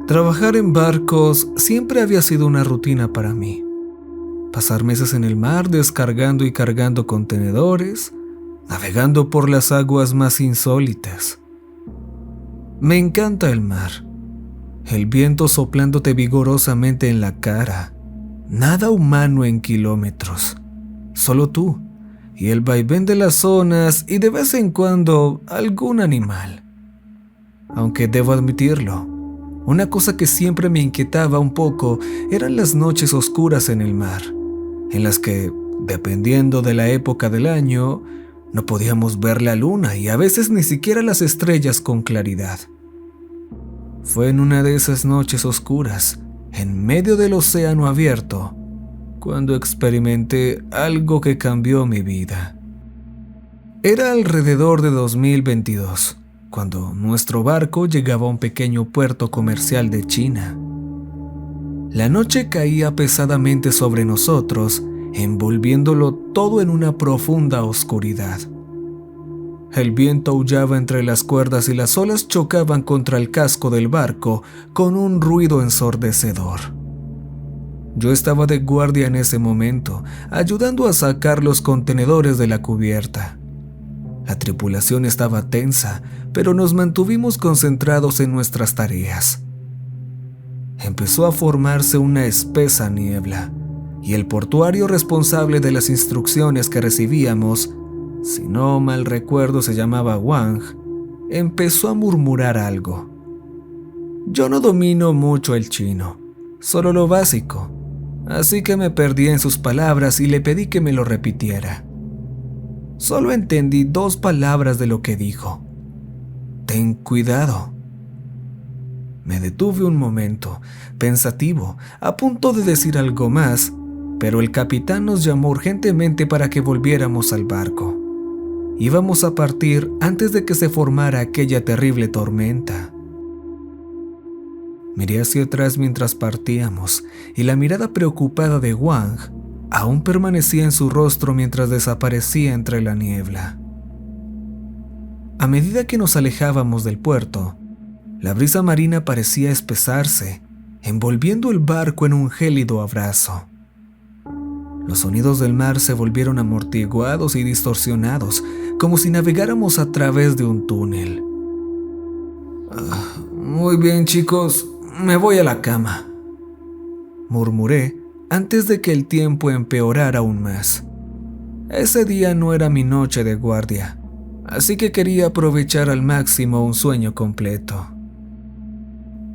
Trabajar en barcos siempre había sido una rutina para mí. Pasar meses en el mar descargando y cargando contenedores, navegando por las aguas más insólitas. Me encanta el mar, el viento soplándote vigorosamente en la cara, nada humano en kilómetros, solo tú y el vaivén de las olas y de vez en cuando algún animal. Aunque debo admitirlo, una cosa que siempre me inquietaba un poco eran las noches oscuras en el mar, en las que, dependiendo de la época del año, no podíamos ver la luna y a veces ni siquiera las estrellas con claridad. Fue en una de esas noches oscuras, en medio del océano abierto, cuando experimenté algo que cambió mi vida. Era alrededor de 2022, cuando nuestro barco llegaba a un pequeño puerto comercial de China. La noche caía pesadamente sobre nosotros, envolviéndolo todo en una profunda oscuridad. El viento aullaba entre las cuerdas y las olas chocaban contra el casco del barco con un ruido ensordecedor. Yo estaba de guardia en ese momento, ayudando a sacar los contenedores de la cubierta. La tripulación estaba tensa, pero nos mantuvimos concentrados en nuestras tareas. Empezó a formarse una espesa niebla, y el portuario responsable de las instrucciones que recibíamos, si no mal recuerdo se llamaba Wang, empezó a murmurar algo. Yo no domino mucho el chino, solo lo básico, así que me perdí en sus palabras y le pedí que me lo repitiera. Solo entendí 2 palabras de lo que dijo. Ten cuidado. Me detuve un momento, pensativo, a punto de decir algo más, pero el capitán nos llamó urgentemente para que volviéramos al barco. Íbamos a partir antes de que se formara aquella terrible tormenta. Miré hacia atrás mientras partíamos, y la mirada preocupada de Wang aún permanecía en su rostro mientras desaparecía entre la niebla. A medida que nos alejábamos del puerto, la brisa marina parecía espesarse, envolviendo el barco en un gélido abrazo. Los sonidos del mar se volvieron amortiguados y distorsionados, como si navegáramos a través de un túnel. Muy bien, chicos, me voy a la cama, murmuré antes de que el tiempo empeorara aún más. Ese día no era mi noche de guardia, así que quería aprovechar al máximo un sueño completo.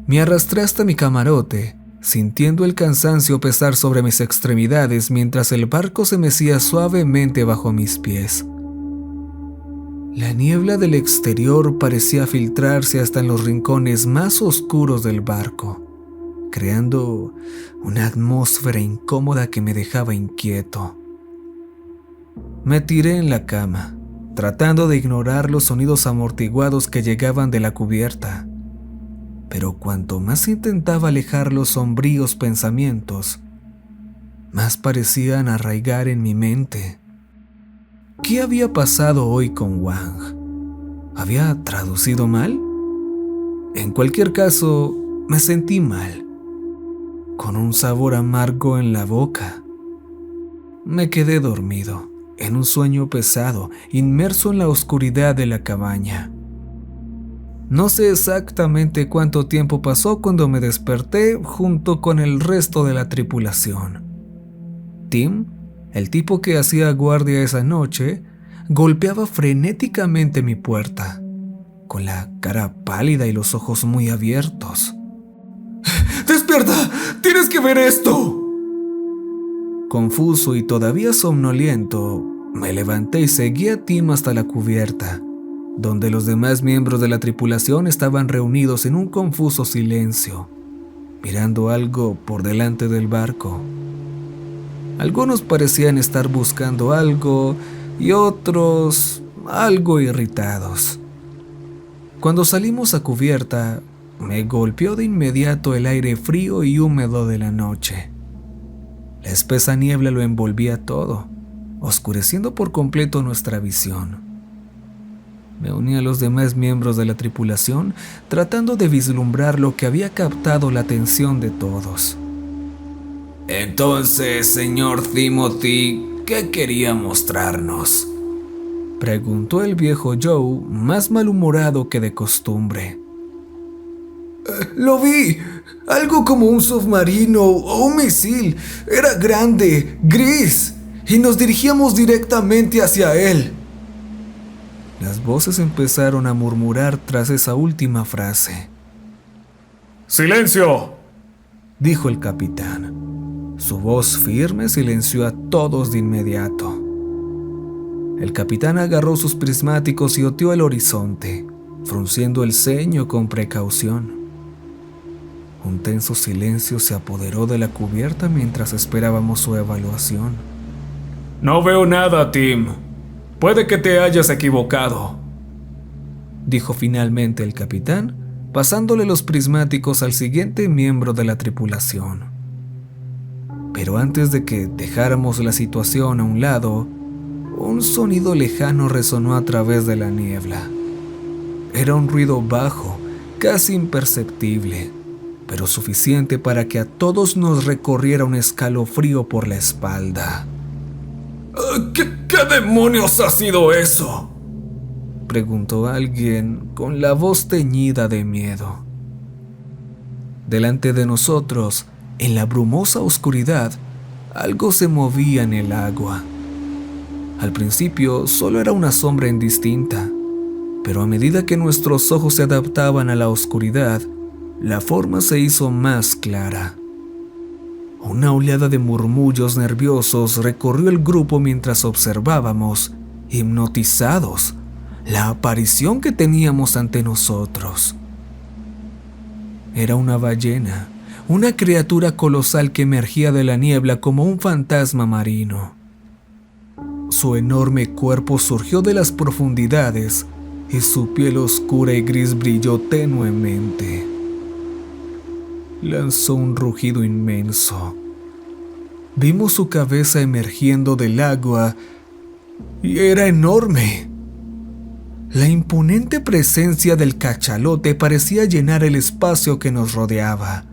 Me arrastré hasta mi camarote, sintiendo el cansancio pesar sobre mis extremidades mientras el barco se mecía suavemente bajo mis pies. La niebla del exterior parecía filtrarse hasta en los rincones más oscuros del barco, creando una atmósfera incómoda que me dejaba inquieto. Me tiré en la cama, tratando de ignorar los sonidos amortiguados que llegaban de la cubierta. Pero cuanto más intentaba alejar los sombríos pensamientos, más parecían arraigar en mi mente. ¿Qué había pasado hoy con Wang? ¿Había traducido mal? En cualquier caso, me sentí mal, con un sabor amargo en la boca. Me quedé dormido, en un sueño pesado, inmerso en la oscuridad de la cabaña. No sé exactamente cuánto tiempo pasó cuando me desperté junto con el resto de la tripulación. Tim, el tipo que hacía guardia esa noche, golpeaba frenéticamente mi puerta, con la cara pálida y los ojos muy abiertos. ¡Despierta! ¡Tienes que ver esto! Confuso y todavía somnoliento, me levanté y seguí a Tim hasta la cubierta, donde los demás miembros de la tripulación estaban reunidos en un confuso silencio, mirando algo por delante del barco. Algunos parecían estar buscando algo y otros algo irritados. Cuando salimos a cubierta, me golpeó de inmediato el aire frío y húmedo de la noche. La espesa niebla lo envolvía todo, oscureciendo por completo nuestra visión. Me uní a los demás miembros de la tripulación, tratando de vislumbrar lo que había captado la atención de todos. Entonces, señor Timothy, ¿qué quería mostrarnos?, preguntó el viejo Joe, más malhumorado que de costumbre. Lo vi, algo como un submarino o un misil. Era grande, gris, y nos dirigíamos directamente hacia él. Las voces empezaron a murmurar tras esa última frase. ¡Silencio!, dijo el capitán. Su voz firme silenció a todos de inmediato. El capitán agarró sus prismáticos y oteó el horizonte, frunciendo el ceño con precaución. Un tenso silencio se apoderó de la cubierta mientras esperábamos su evaluación. No veo nada, Tim. Puede que te hayas equivocado, dijo finalmente el capitán, pasándole los prismáticos al siguiente miembro de la tripulación. Pero antes de que dejáramos la situación a un lado, un sonido lejano resonó a través de la niebla. Era un ruido bajo, casi imperceptible, pero suficiente para que a todos nos recorriera un escalofrío por la espalda. ¿Qué demonios ha sido eso?, preguntó alguien con la voz teñida de miedo. Delante de nosotros, en la brumosa oscuridad, algo se movía en el agua. Al principio solo era una sombra indistinta, pero a medida que nuestros ojos se adaptaban a la oscuridad, la forma se hizo más clara. Una oleada de murmullos nerviosos recorrió el grupo mientras observábamos, hipnotizados, la aparición que teníamos ante nosotros. Era una ballena, una criatura colosal que emergía de la niebla como un fantasma marino. Su enorme cuerpo surgió de las profundidades y su piel oscura y gris brilló tenuemente. Lanzó un rugido inmenso. Vimos su cabeza emergiendo del agua y era enorme. La imponente presencia del cachalote parecía llenar el espacio que nos rodeaba,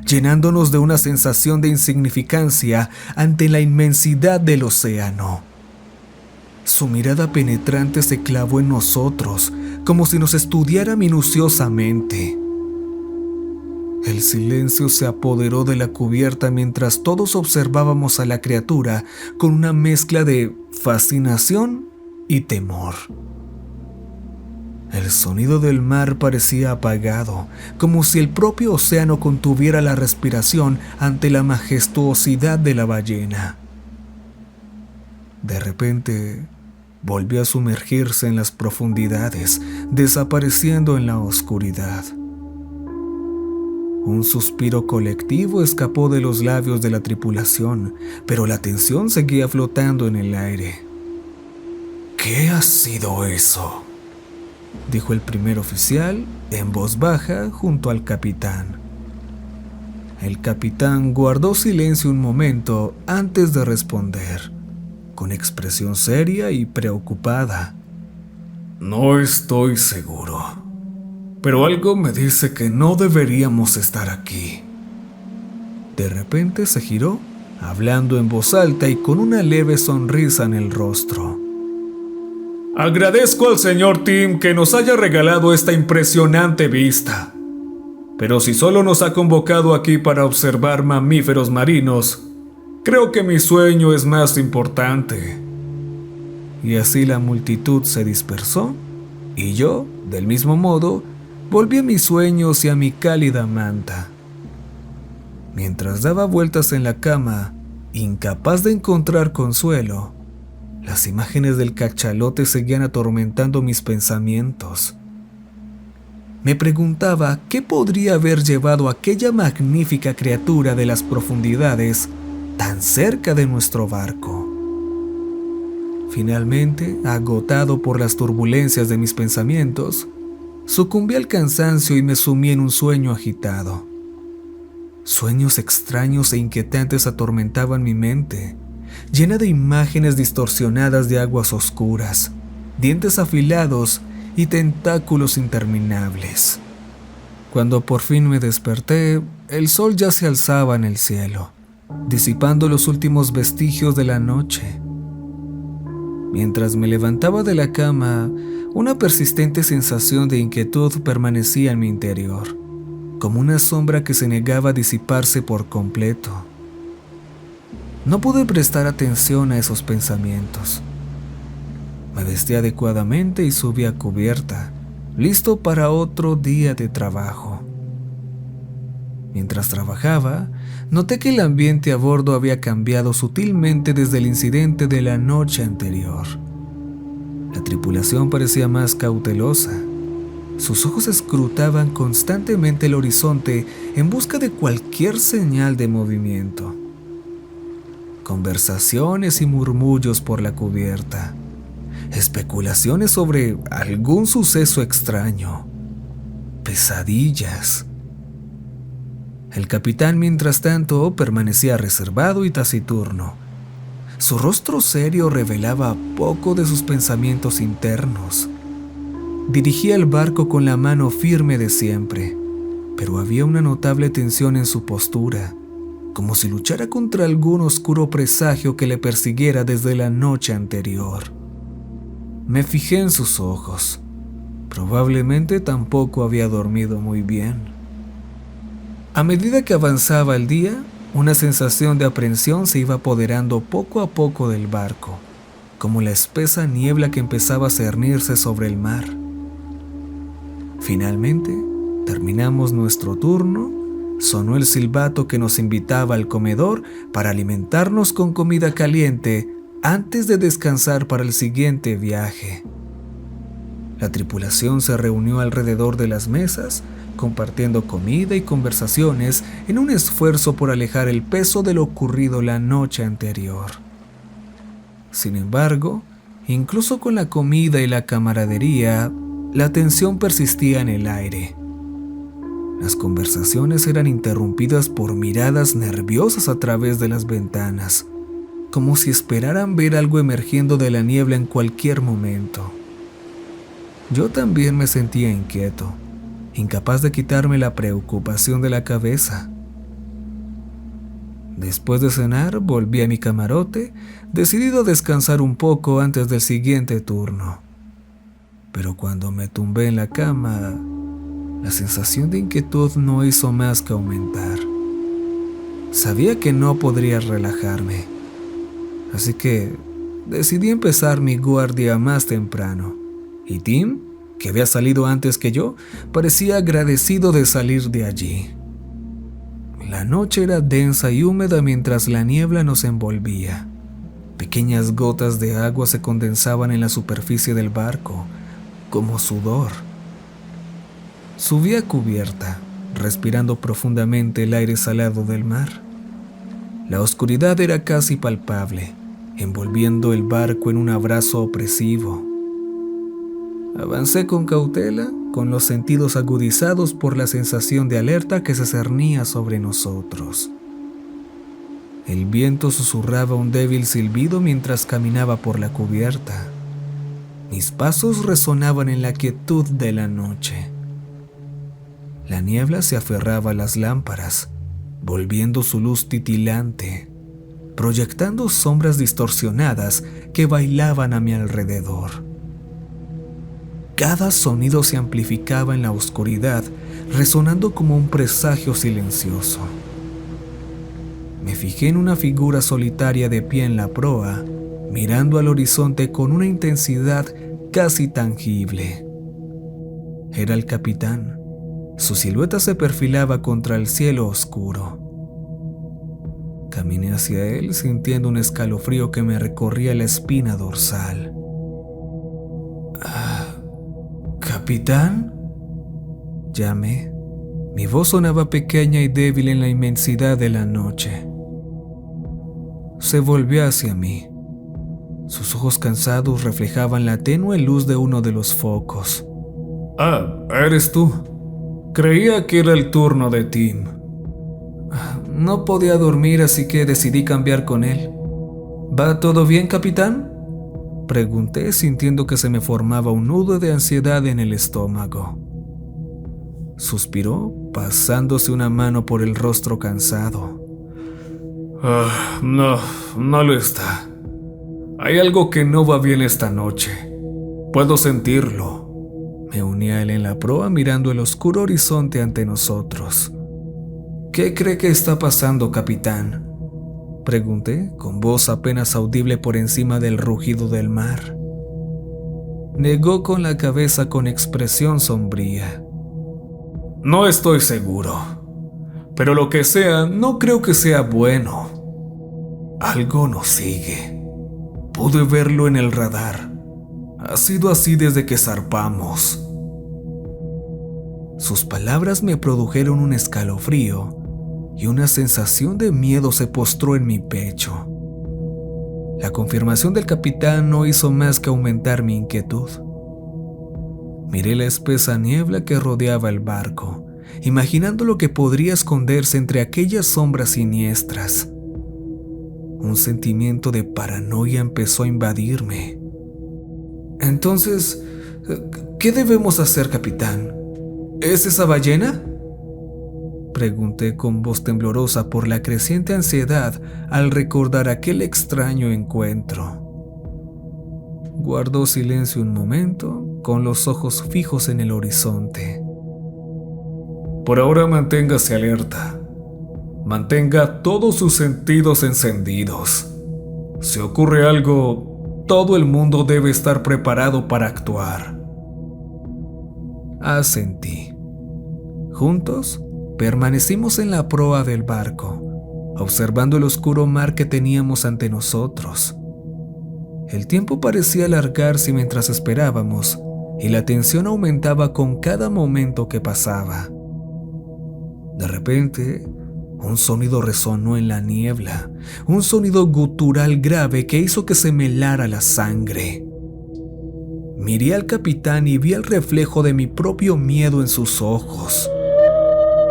llenándonos de una sensación de insignificancia ante la inmensidad del océano. Su mirada penetrante se clavó en nosotros, como si nos estudiara minuciosamente. El silencio se apoderó de la cubierta mientras todos observábamos a la criatura con una mezcla de fascinación y temor. El sonido del mar parecía apagado, como si el propio océano contuviera la respiración ante la majestuosidad de la ballena. De repente, volvió a sumergirse en las profundidades, desapareciendo en la oscuridad. Un suspiro colectivo escapó de los labios de la tripulación, pero la tensión seguía flotando en el aire. ¿Qué ha sido eso?, dijo el primer oficial en voz baja junto al capitán. El capitán guardó silencio un momento antes de responder, con expresión seria y preocupada. No estoy seguro, pero algo me dice que no deberíamos estar aquí. De repente se giró, hablando en voz alta y con una leve sonrisa en el rostro. Agradezco al señor Tim que nos haya regalado esta impresionante vista. Pero si solo nos ha convocado aquí para observar mamíferos marinos, creo que mi sueño es más importante. Y así la multitud se dispersó, y yo, del mismo modo, volví a mis sueños y a mi cálida manta. Mientras daba vueltas en la cama, incapaz de encontrar consuelo, las imágenes del cachalote seguían atormentando mis pensamientos. Me preguntaba qué podría haber llevado a aquella magnífica criatura de las profundidades tan cerca de nuestro barco. Finalmente, agotado por las turbulencias de mis pensamientos, sucumbí al cansancio y me sumí en un sueño agitado. Sueños extraños e inquietantes atormentaban mi mente, llena de imágenes distorsionadas de aguas oscuras, dientes afilados y tentáculos interminables. Cuando por fin me desperté, el sol ya se alzaba en el cielo, disipando los últimos vestigios de la noche. Mientras me levantaba de la cama, una persistente sensación de inquietud permanecía en mi interior, como una sombra que se negaba a disiparse por completo. No pude prestar atención a esos pensamientos. Me vestí adecuadamente y subí a cubierta, listo para otro día de trabajo. Mientras trabajaba, noté que el ambiente a bordo había cambiado sutilmente desde el incidente de la noche anterior. La tripulación parecía más cautelosa. Sus ojos escrutaban constantemente el horizonte en busca de cualquier señal de movimiento. Conversaciones y murmullos por la cubierta. Especulaciones sobre algún suceso extraño. Pesadillas. El capitán, mientras tanto, permanecía reservado y taciturno. Su rostro serio revelaba poco de sus pensamientos internos. Dirigía el barco con la mano firme de siempre, pero había una notable tensión en su postura, como si luchara contra algún oscuro presagio que le persiguiera desde la noche anterior. Me fijé en sus ojos. Probablemente tampoco había dormido muy bien. A medida que avanzaba el día, una sensación de aprensión se iba apoderando poco a poco del barco, como la espesa niebla que empezaba a cernirse sobre el mar. Finalmente, terminamos nuestro turno, sonó el silbato que nos invitaba al comedor para alimentarnos con comida caliente antes de descansar para el siguiente viaje. La tripulación se reunió alrededor de las mesas, compartiendo comida y conversaciones en un esfuerzo por alejar el peso de lo ocurrido la noche anterior. Sin embargo, incluso con la comida y la camaradería, la tensión persistía en el aire. Las conversaciones eran interrumpidas por miradas nerviosas a través de las ventanas, como si esperaran ver algo emergiendo de la niebla en cualquier momento. Yo también me sentía inquieto, incapaz de quitarme la preocupación de la cabeza. Después de cenar, volví a mi camarote, decidido a descansar un poco antes del siguiente turno. Pero cuando me tumbé en la cama, la sensación de inquietud no hizo más que aumentar. Sabía que no podría relajarme, así que decidí empezar mi guardia más temprano. Y Tim, que había salido antes que yo, parecía agradecido de salir de allí. La noche era densa y húmeda mientras la niebla nos envolvía. Pequeñas gotas de agua se condensaban en la superficie del barco, como sudor. Subí a cubierta, respirando profundamente el aire salado del mar. La oscuridad era casi palpable, envolviendo el barco en un abrazo opresivo. Avancé con cautela, con los sentidos agudizados por la sensación de alerta que se cernía sobre nosotros. El viento susurraba un débil silbido mientras caminaba por la cubierta. Mis pasos resonaban en la quietud de la noche. La niebla se aferraba a las lámparas, volviendo su luz titilante, proyectando sombras distorsionadas que bailaban a mi alrededor. Cada sonido se amplificaba en la oscuridad, resonando como un presagio silencioso. Me fijé en una figura solitaria de pie en la proa, mirando al horizonte con una intensidad casi tangible. Era el capitán. Su silueta se perfilaba contra el cielo oscuro. Caminé hacia él sintiendo un escalofrío que me recorría la espina dorsal. ¿Capitán? Llamé. Mi voz sonaba pequeña y débil en la inmensidad de la noche. Se volvió hacia mí. Sus ojos cansados reflejaban la tenue luz de uno de los focos. ¿Eres tú? Creía que era el turno de Tim. No podía dormir, así que decidí cambiar con él. ¿Va todo bien, capitán? Pregunté sintiendo que se me formaba un nudo de ansiedad en el estómago. Suspiró, pasándose una mano por el rostro cansado. No lo está. Hay algo que no va bien esta noche. Puedo sentirlo. Me uní a él en la proa mirando el oscuro horizonte ante nosotros. ¿Qué cree que está pasando, capitán?, pregunté con voz apenas audible por encima del rugido del mar. Negó con la cabeza con expresión sombría. No estoy seguro, pero lo que sea, no creo que sea bueno. Algo nos sigue. Pude verlo en el radar. Ha sido así desde que zarpamos. Sus palabras me produjeron un escalofrío y una sensación de miedo se postró en mi pecho. La confirmación del capitán no hizo más que aumentar mi inquietud. Miré la espesa niebla que rodeaba el barco, imaginando lo que podría esconderse entre aquellas sombras siniestras. Un sentimiento de paranoia empezó a invadirme. Entonces, ¿qué debemos hacer, capitán? ¿Es esa ballena?, pregunté con voz temblorosa por la creciente ansiedad al recordar aquel extraño encuentro. Guardó silencio un momento, con los ojos fijos en el horizonte. Por ahora manténgase alerta. Mantenga todos sus sentidos encendidos. Si ocurre algo, todo el mundo debe estar preparado para actuar. Asentí. Juntos, permanecimos en la proa del barco, observando el oscuro mar que teníamos ante nosotros. El tiempo parecía alargarse mientras esperábamos, y la tensión aumentaba con cada momento que pasaba. De repente, un sonido resonó en la niebla, un sonido gutural grave que hizo que se me helara la sangre. Miré al capitán y vi el reflejo de mi propio miedo en sus ojos.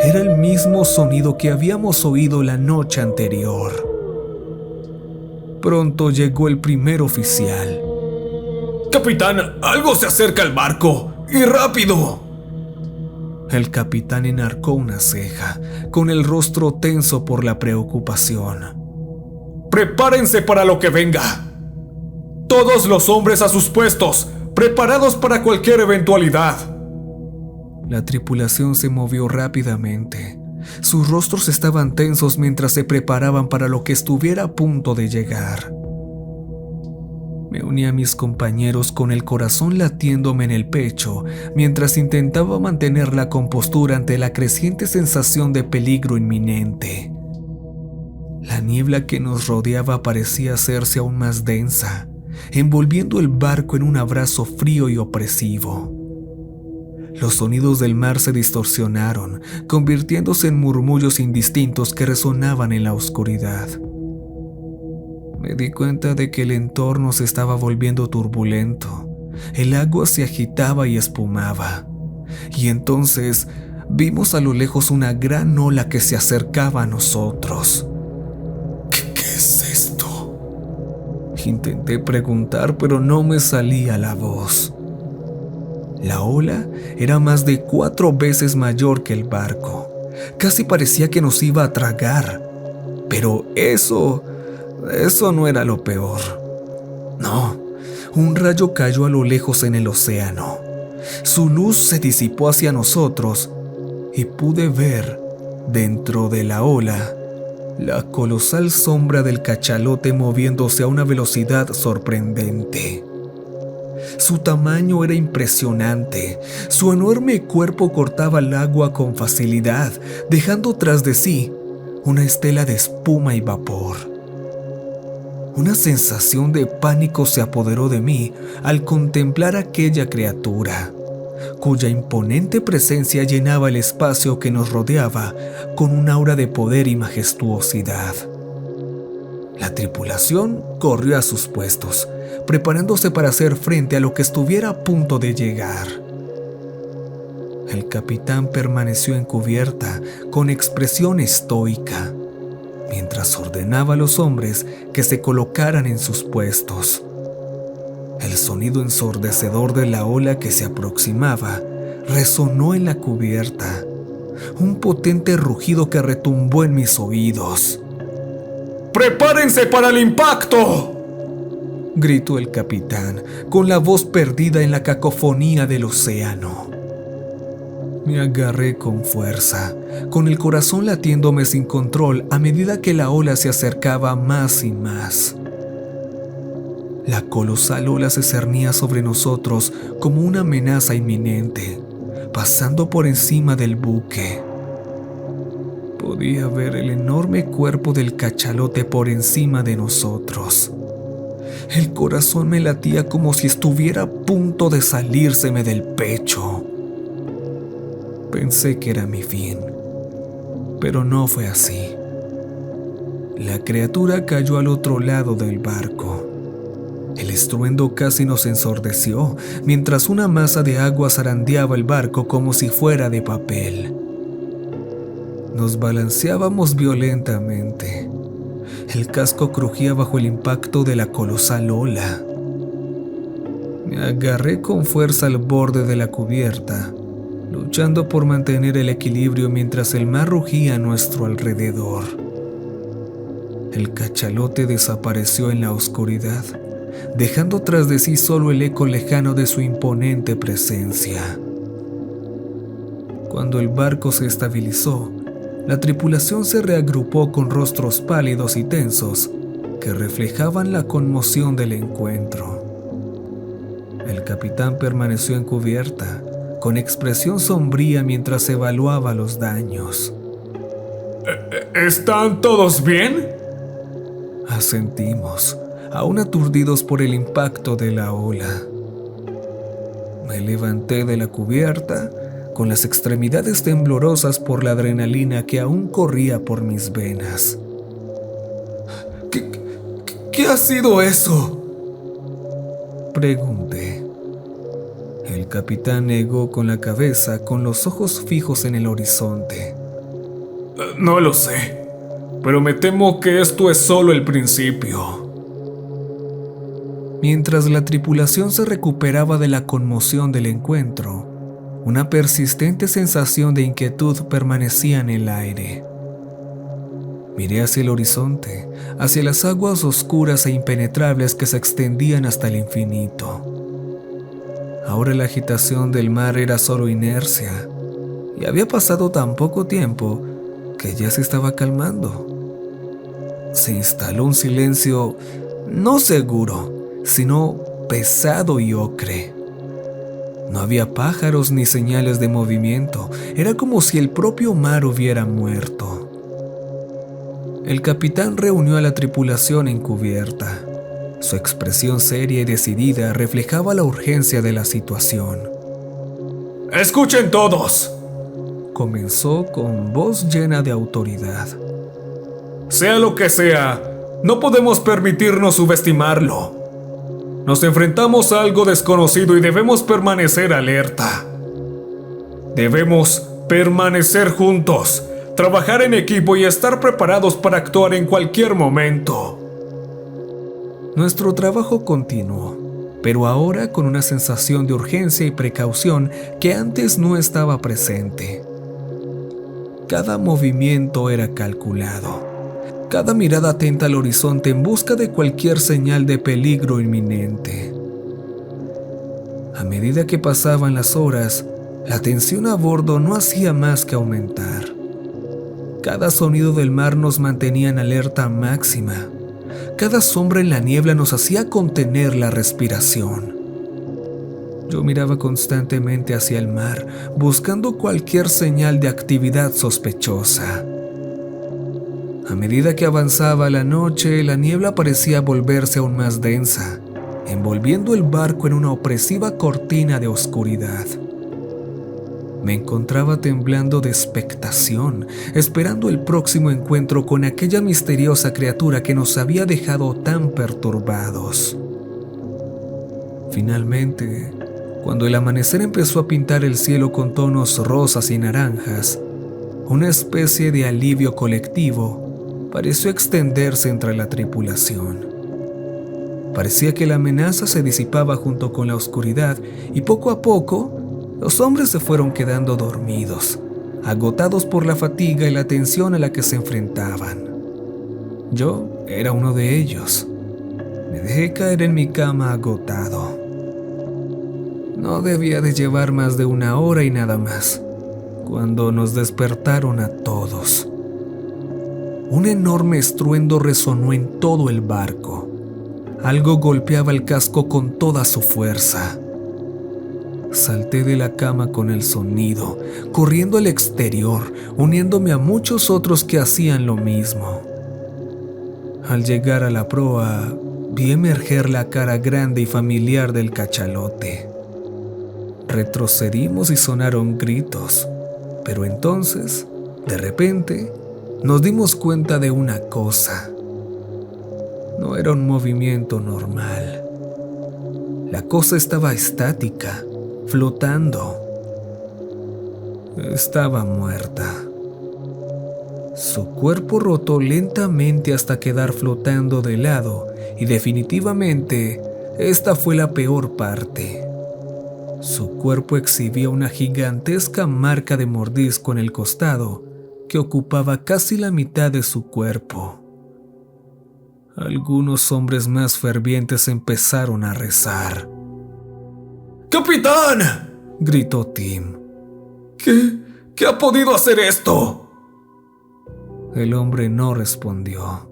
Era el mismo sonido que habíamos oído la noche anterior. Pronto llegó el primer oficial. ¡Capitán! ¡Algo se acerca al barco! ¡Y rápido! El capitán enarcó una ceja, con el rostro tenso por la preocupación. ¡Prepárense para lo que venga! ¡Todos los hombres a sus puestos! ¡Preparados para cualquier eventualidad! La tripulación se movió rápidamente. Sus rostros estaban tensos mientras se preparaban para lo que estuviera a punto de llegar. Me uní a mis compañeros con el corazón latiéndome en el pecho mientras intentaba mantener la compostura ante la creciente sensación de peligro inminente. La niebla que nos rodeaba parecía hacerse aún más densa, envolviendo el barco en un abrazo frío y opresivo. Los sonidos del mar se distorsionaron, convirtiéndose en murmullos indistintos que resonaban en la oscuridad. Me di cuenta de que el entorno se estaba volviendo turbulento. El agua se agitaba y espumaba. Y entonces vimos a lo lejos una gran ola que se acercaba a nosotros. ¿Qué es esto? Intenté preguntar, pero no me salía la voz. La ola era más de 4 veces mayor que el barco. Casi parecía que nos iba a tragar. Pero eso no era lo peor. No, un rayo cayó a lo lejos en el océano. Su luz se disipó hacia nosotros y pude ver, dentro de la ola, la colosal sombra del cachalote moviéndose a una velocidad sorprendente. Su tamaño era impresionante. Su enorme cuerpo cortaba el agua con facilidad, dejando tras de sí una estela de espuma y vapor. Una sensación de pánico se apoderó de mí al contemplar aquella criatura, cuya imponente presencia llenaba el espacio que nos rodeaba con un aura de poder y majestuosidad. La tripulación corrió a sus puestos, preparándose para hacer frente a lo que estuviera a punto de llegar. El capitán permaneció en cubierta con expresión estoica, mientras ordenaba a los hombres que se colocaran en sus puestos. sonido ensordecedor de la ola que se aproximaba resonó en la cubierta, un potente rugido que retumbó en mis oídos. ¡Prepárense para el impacto!, gritó el capitán, con la voz perdida en la cacofonía del océano. Me agarré con fuerza, con el corazón latiéndome sin control a medida que la ola se acercaba más y más. La colosal ola se cernía sobre nosotros como una amenaza inminente, pasando por encima del buque. Podía ver el enorme cuerpo del cachalote por encima de nosotros. El corazón me latía como si estuviera a punto de salírseme del pecho. Pensé que era mi fin, pero no fue así. La criatura cayó al otro lado del barco. El estruendo casi nos ensordeció, mientras una masa de agua zarandeaba el barco como si fuera de papel. Nos balanceábamos violentamente. El casco crujía bajo el impacto de la colosal ola. Me agarré con fuerza al borde de la cubierta, luchando por mantener el equilibrio mientras el mar rugía a nuestro alrededor. El cachalote desapareció en la oscuridad, dejando tras de sí solo el eco lejano de su imponente presencia. Cuando el barco se estabilizó, la tripulación se reagrupó con rostros pálidos y tensos que reflejaban la conmoción del encuentro. El capitán permaneció en cubierta, con expresión sombría mientras evaluaba los daños. ¿Están todos bien?, asentimos, aún aturdidos por el impacto de la ola. Me levanté de la cubierta, con las extremidades temblorosas por la adrenalina que aún corría por mis venas. ¿Qué ha sido eso?, pregunté. El capitán negó con la cabeza, con los ojos fijos en el horizonte. No lo sé, pero me temo que esto es solo el principio. Mientras la tripulación se recuperaba de la conmoción del encuentro, una persistente sensación de inquietud permanecía en el aire. Miré hacia el horizonte, hacia las aguas oscuras e impenetrables que se extendían hasta el infinito. Ahora la agitación del mar era solo inercia, y había pasado tan poco tiempo que ya se estaba calmando. Se instaló un silencio no seguro, sino pesado y ocre. No había pájaros ni señales de movimiento, era como si el propio mar hubiera muerto. El capitán reunió a la tripulación en cubierta. Su expresión seria y decidida reflejaba la urgencia de la situación. ¡Escuchen todos!, comenzó con voz llena de autoridad. Sea lo que sea, no podemos permitirnos subestimarlo. Nos enfrentamos a algo desconocido y debemos permanecer alerta. Debemos permanecer juntos, trabajar en equipo y estar preparados para actuar en cualquier momento. Nuestro trabajo continuó, pero ahora con una sensación de urgencia y precaución que antes no estaba presente. Cada movimiento era calculado, cada mirada atenta al horizonte en busca de cualquier señal de peligro inminente. A medida que pasaban las horas, la tensión a bordo no hacía más que aumentar. Cada sonido del mar nos mantenía en alerta máxima. Cada sombra en la niebla nos hacía contener la respiración. Yo miraba constantemente hacia el mar, buscando cualquier señal de actividad sospechosa. A medida que avanzaba la noche, la niebla parecía volverse aún más densa, envolviendo el barco en una opresiva cortina de oscuridad. Me encontraba temblando de expectación, esperando el próximo encuentro con aquella misteriosa criatura que nos había dejado tan perturbados. Finalmente, cuando el amanecer empezó a pintar el cielo con tonos rosas y naranjas, una especie de alivio colectivo pareció extenderse entre la tripulación. Parecía que la amenaza se disipaba junto con la oscuridad y poco a poco los hombres se fueron quedando dormidos, agotados por la fatiga y la tensión a la que se enfrentaban. Yo era uno de ellos. Me dejé caer en mi cama agotado. No debía de llevar más de 1 hora y nada más, cuando nos despertaron a todos. Un enorme estruendo resonó en todo el barco. Algo golpeaba el casco con toda su fuerza. Salté de la cama con el sonido, corriendo al exterior, uniéndome a muchos otros que hacían lo mismo. Al llegar a la proa, vi emerger la cara grande y familiar del cachalote. Retrocedimos y sonaron gritos, pero entonces, de repente, nos dimos cuenta de una cosa. No era un movimiento normal. La cosa estaba estática, flotando. Estaba muerta. Su cuerpo rotó lentamente hasta quedar flotando de lado y definitivamente esta fue la peor parte. Su cuerpo exhibía una gigantesca marca de mordisco en el costado que ocupaba casi la mitad de su cuerpo. Algunos hombres más fervientes empezaron a rezar. ¡Capitán!, gritó Tim. ¿Qué ha podido hacer esto? El hombre no respondió,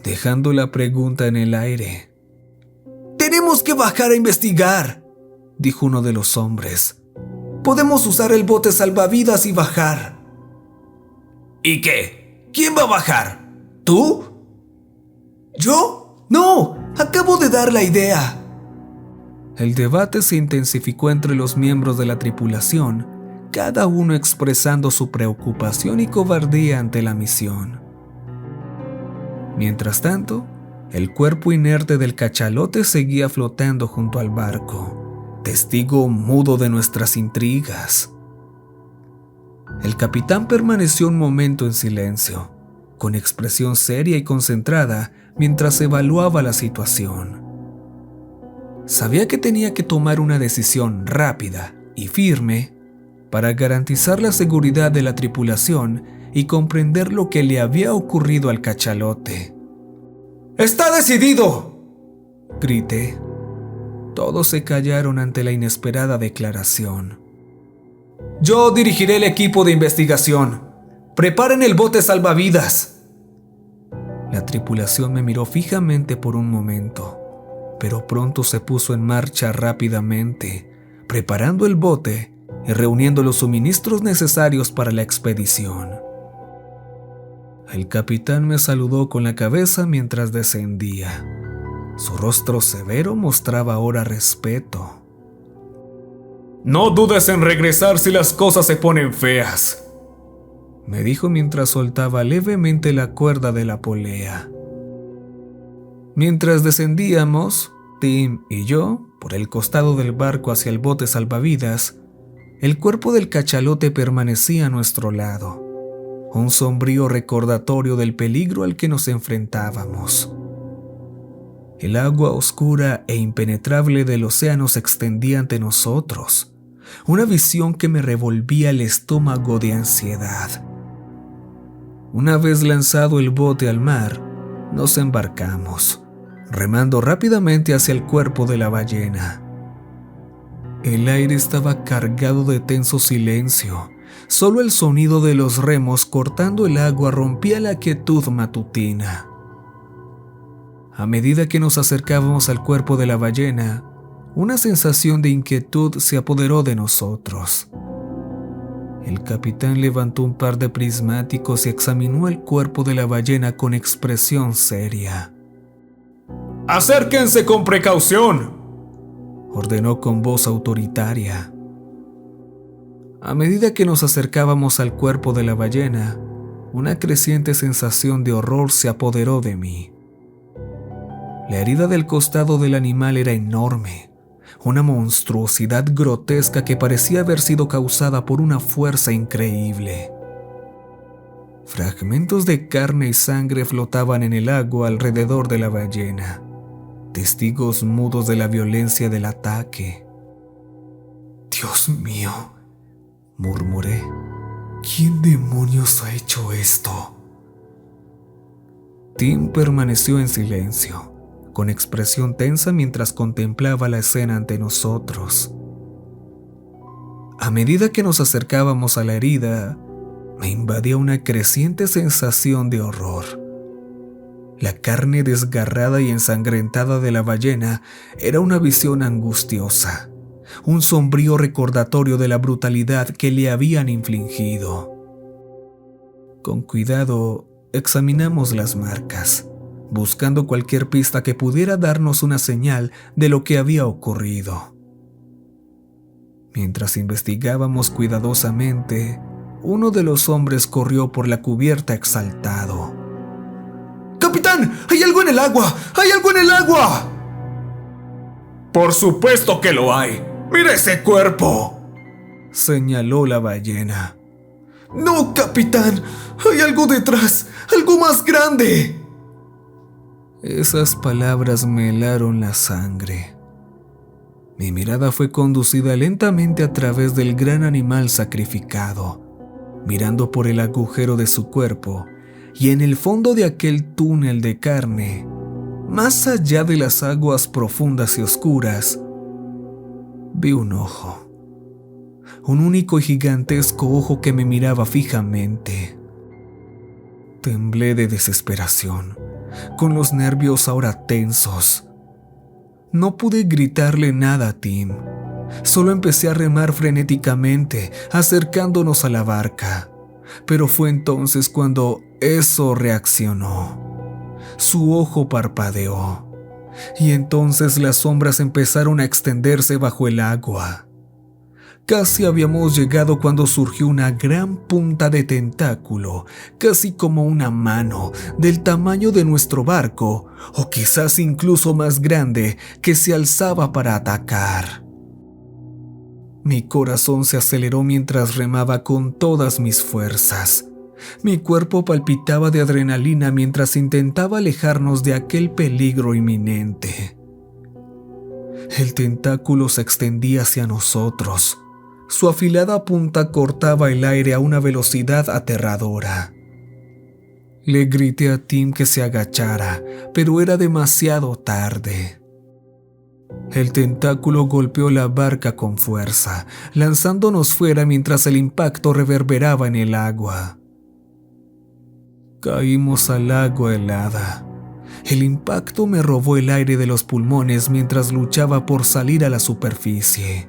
dejando la pregunta en el aire. «Tenemos que bajar a investigar», dijo uno de los hombres. «Podemos usar el bote salvavidas y bajar». ¿Y qué? ¿Quién va a bajar? ¿Tú? ¿Yo? No, acabo de dar la idea. El debate se intensificó entre los miembros de la tripulación, cada uno expresando su preocupación y cobardía ante la misión. Mientras tanto, el cuerpo inerte del cachalote seguía flotando junto al barco, testigo mudo de nuestras intrigas. El capitán permaneció un momento en silencio, con expresión seria y concentrada mientras evaluaba la situación. Sabía que tenía que tomar una decisión rápida y firme para garantizar la seguridad de la tripulación y comprender lo que le había ocurrido al cachalote. ¡Está decidido!, grité. Todos se callaron ante la inesperada declaración. «Yo dirigiré el equipo de investigación. Preparen el bote salvavidas». La tripulación me miró fijamente por un momento, pero pronto se puso en marcha rápidamente, preparando el bote y reuniendo los suministros necesarios para la expedición. El capitán me saludó con la cabeza mientras descendía. Su rostro severo mostraba ahora respeto. «No dudes en regresar si las cosas se ponen feas», me dijo mientras soltaba levemente la cuerda de la polea. Mientras descendíamos, Tim y yo, por el costado del barco hacia el bote salvavidas, el cuerpo del cachalote permanecía a nuestro lado, un sombrío recordatorio del peligro al que nos enfrentábamos. El agua oscura e impenetrable del océano se extendía ante nosotros, una visión que me revolvía el estómago de ansiedad. Una vez lanzado el bote al mar, nos embarcamos, remando rápidamente hacia el cuerpo de la ballena. El aire estaba cargado de tenso silencio. Solo el sonido de los remos cortando el agua rompía la quietud matutina. A medida que nos acercábamos al cuerpo de la ballena, una sensación de inquietud se apoderó de nosotros. El capitán levantó un par de prismáticos y examinó el cuerpo de la ballena con expresión seria. «Acérquense con precaución», ordenó con voz autoritaria. A medida que nos acercábamos al cuerpo de la ballena, una creciente sensación de horror se apoderó de mí. La herida del costado del animal era enorme, una monstruosidad grotesca que parecía haber sido causada por una fuerza increíble. Fragmentos de carne y sangre flotaban en el agua alrededor de la ballena, testigos mudos de la violencia del ataque. Dios mío, murmuré. ¿Quién demonios ha hecho esto? Tim permaneció en silencio, con expresión tensa mientras contemplaba la escena ante nosotros. A medida que nos acercábamos a la herida, me invadía una creciente sensación de horror. La carne desgarrada y ensangrentada de la ballena era una visión angustiosa, un sombrío recordatorio de la brutalidad que le habían infligido. Con cuidado, examinamos las marcas, buscando cualquier pista que pudiera darnos una señal de lo que había ocurrido. Mientras investigábamos cuidadosamente, uno de los hombres corrió por la cubierta exaltado. ¡Capitán! ¡Hay algo en el agua! ¡Hay algo en el agua! ¡Por supuesto que lo hay! ¡Mira ese cuerpo!, señaló la ballena. ¡No, capitán! ¡Hay algo detrás! ¡Algo más grande! Esas palabras me helaron la sangre. Mi mirada fue conducida lentamente a través del gran animal sacrificado, mirando por el agujero de su cuerpo, y en el fondo de aquel túnel de carne, más allá de las aguas profundas y oscuras, vi un ojo. Un único y gigantesco ojo que me miraba fijamente. Temblé de desesperación, con los nervios ahora tensos. No pude gritarle nada a Tim. Solo empecé a remar frenéticamente, acercándonos a la barca. Pero fue entonces cuando eso reaccionó. Su ojo parpadeó, y entonces las sombras empezaron a extenderse bajo el agua. Casi habíamos llegado cuando surgió una gran punta de tentáculo, casi como una mano, del tamaño de nuestro barco, o quizás incluso más grande, que se alzaba para atacar. Mi corazón se aceleró mientras remaba con todas mis fuerzas. Mi cuerpo palpitaba de adrenalina mientras intentaba alejarnos de aquel peligro inminente. El tentáculo se extendía hacia nosotros. Su afilada punta cortaba el aire a una velocidad aterradora. Le grité a Tim que se agachara, pero era demasiado tarde. El tentáculo golpeó la barca con fuerza, lanzándonos fuera mientras el impacto reverberaba en el agua. Caímos al agua helada. El impacto me robó el aire de los pulmones mientras luchaba por salir a la superficie.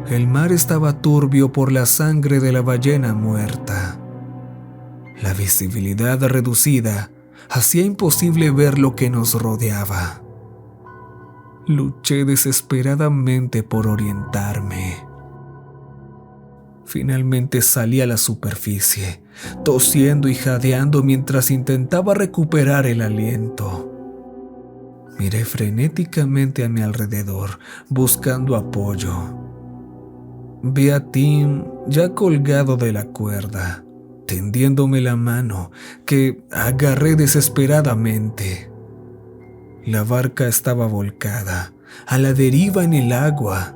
El mar estaba turbio por la sangre de la ballena muerta. La visibilidad reducida hacía imposible ver lo que nos rodeaba. Luché desesperadamente por orientarme. Finalmente salí a la superficie, tosiendo y jadeando mientras intentaba recuperar el aliento. Miré frenéticamente a mi alrededor, buscando apoyo. Vi a Tim ya colgado de la cuerda, tendiéndome la mano, que agarré desesperadamente. La barca estaba volcada, a la deriva en el agua,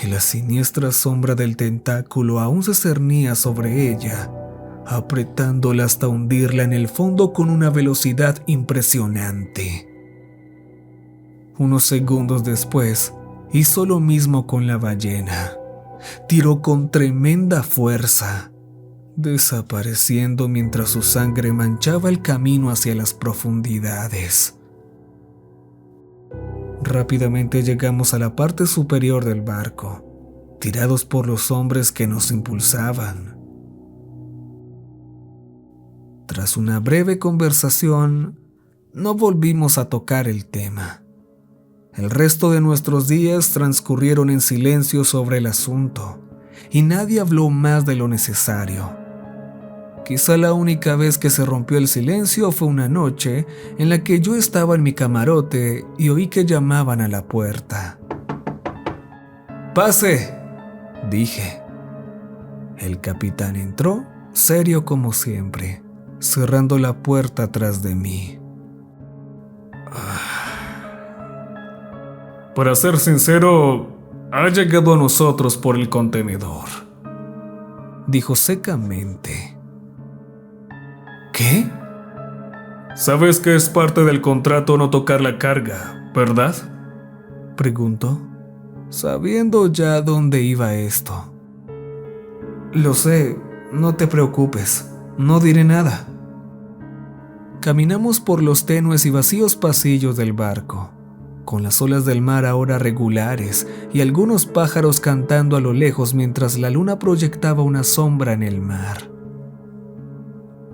y la siniestra sombra del tentáculo aún se cernía sobre ella, apretándola hasta hundirla en el fondo con una velocidad impresionante. Unos segundos después, hizo lo mismo con la ballena. Tiró con tremenda fuerza, desapareciendo mientras su sangre manchaba el camino hacia las profundidades. Rápidamente llegamos a la parte superior del barco, tirados por los hombres que nos impulsaban. Tras una breve conversación, no volvimos a tocar el tema. El resto de nuestros días transcurrieron en silencio sobre el asunto, y nadie habló más de lo necesario. Quizá la única vez que se rompió el silencio fue una noche en la que yo estaba en mi camarote y oí que llamaban a la puerta. «¡Pase!», dije. El capitán entró, serio como siempre, cerrando la puerta tras de mí. Para ser sincero, ha llegado a nosotros por el contenedor, dijo secamente. ¿Qué? Sabes que es parte del contrato no tocar la carga, ¿verdad? Preguntó, sabiendo ya dónde iba esto. Lo sé, no te preocupes, no diré nada. Caminamos por los tenues y vacíos pasillos del barco, con las olas del mar ahora regulares y algunos pájaros cantando a lo lejos mientras la luna proyectaba una sombra en el mar.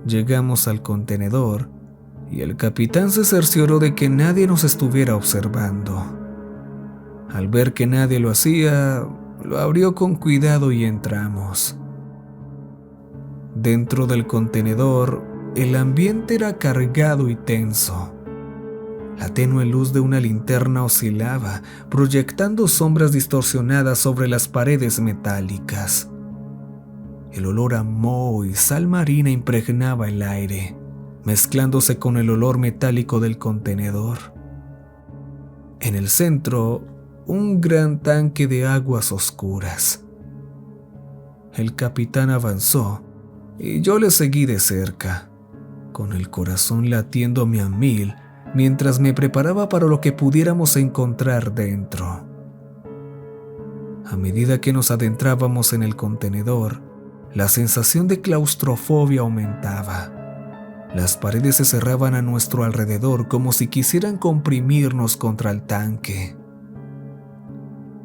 Llegamos al contenedor y el capitán se cercioró de que nadie nos estuviera observando. Al ver que nadie lo hacía, lo abrió con cuidado y entramos. Dentro del contenedor, el ambiente era cargado y tenso. La tenue luz de una linterna oscilaba, proyectando sombras distorsionadas sobre las paredes metálicas. El olor a moho y sal marina impregnaba el aire, mezclándose con el olor metálico del contenedor. En el centro, un gran tanque de aguas oscuras. El capitán avanzó y yo le seguí de cerca, con el corazón latiéndome a 1000 mientras me preparaba para lo que pudiéramos encontrar dentro. A medida que nos adentrábamos en el contenedor, la sensación de claustrofobia aumentaba. Las paredes se cerraban a nuestro alrededor como si quisieran comprimirnos contra el tanque.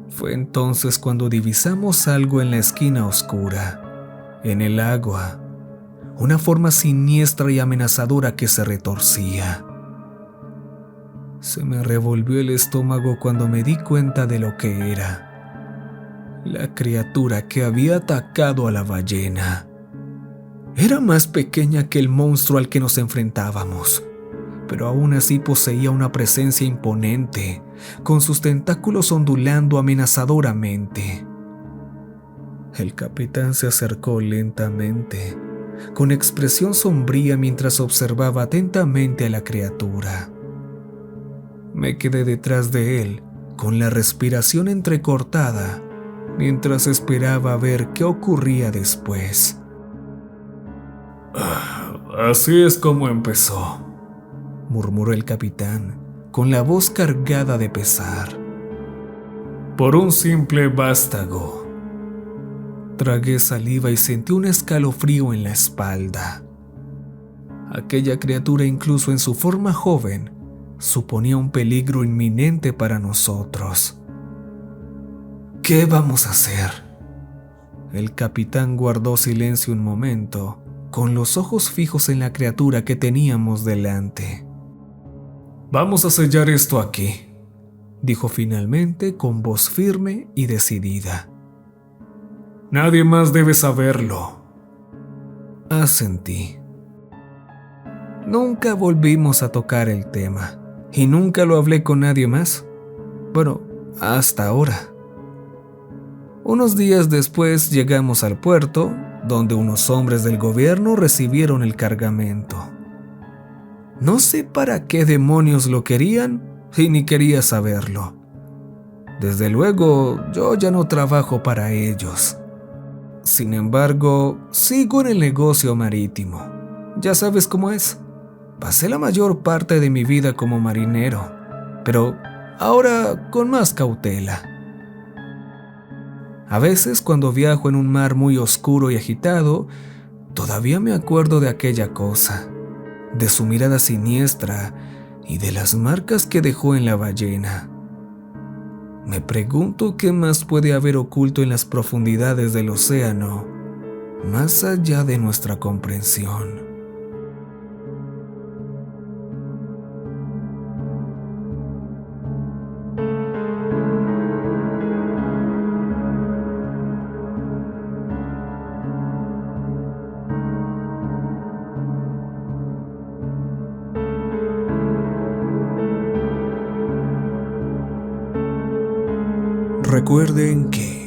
Fue entonces cuando divisamos algo en la esquina oscura, en el agua, una forma siniestra y amenazadora que se retorcía. Se me revolvió el estómago cuando me di cuenta de lo que era. La criatura que había atacado a la ballena. Era más pequeña que el monstruo al que nos enfrentábamos, pero aún así poseía una presencia imponente, con sus tentáculos ondulando amenazadoramente. El capitán se acercó lentamente, con expresión sombría mientras observaba atentamente a la criatura. Me quedé detrás de él, con la respiración entrecortada, mientras esperaba ver qué ocurría después. Así es como empezó, murmuró el capitán, con la voz cargada de pesar. Por un simple vástago. Tragué saliva y sentí un escalofrío en la espalda. Aquella criatura, incluso en su forma joven, suponía un peligro inminente para nosotros. ¿Qué vamos a hacer? El capitán guardó silencio un momento, con los ojos fijos en la criatura que teníamos delante. Vamos a sellar esto aquí, dijo finalmente con voz firme y decidida. Nadie más debe saberlo. Asentí. Nunca volvimos a tocar el tema, y nunca lo hablé con nadie más. Bueno, hasta ahora. Unos días después llegamos al puerto, donde unos hombres del gobierno recibieron el cargamento. No sé para qué demonios lo querían y ni quería saberlo. Desde luego, yo ya no trabajo para ellos. Sin embargo, sigo en el negocio marítimo. Ya sabes cómo es. Pasé la mayor parte de mi vida como marinero, pero ahora con más cautela. A veces, cuando viajo en un mar muy oscuro y agitado, todavía me acuerdo de aquella cosa, de su mirada siniestra y de las marcas que dejó en la ballena. Me pregunto qué más puede haber oculto en las profundidades del océano, más allá de nuestra comprensión. Recuerden que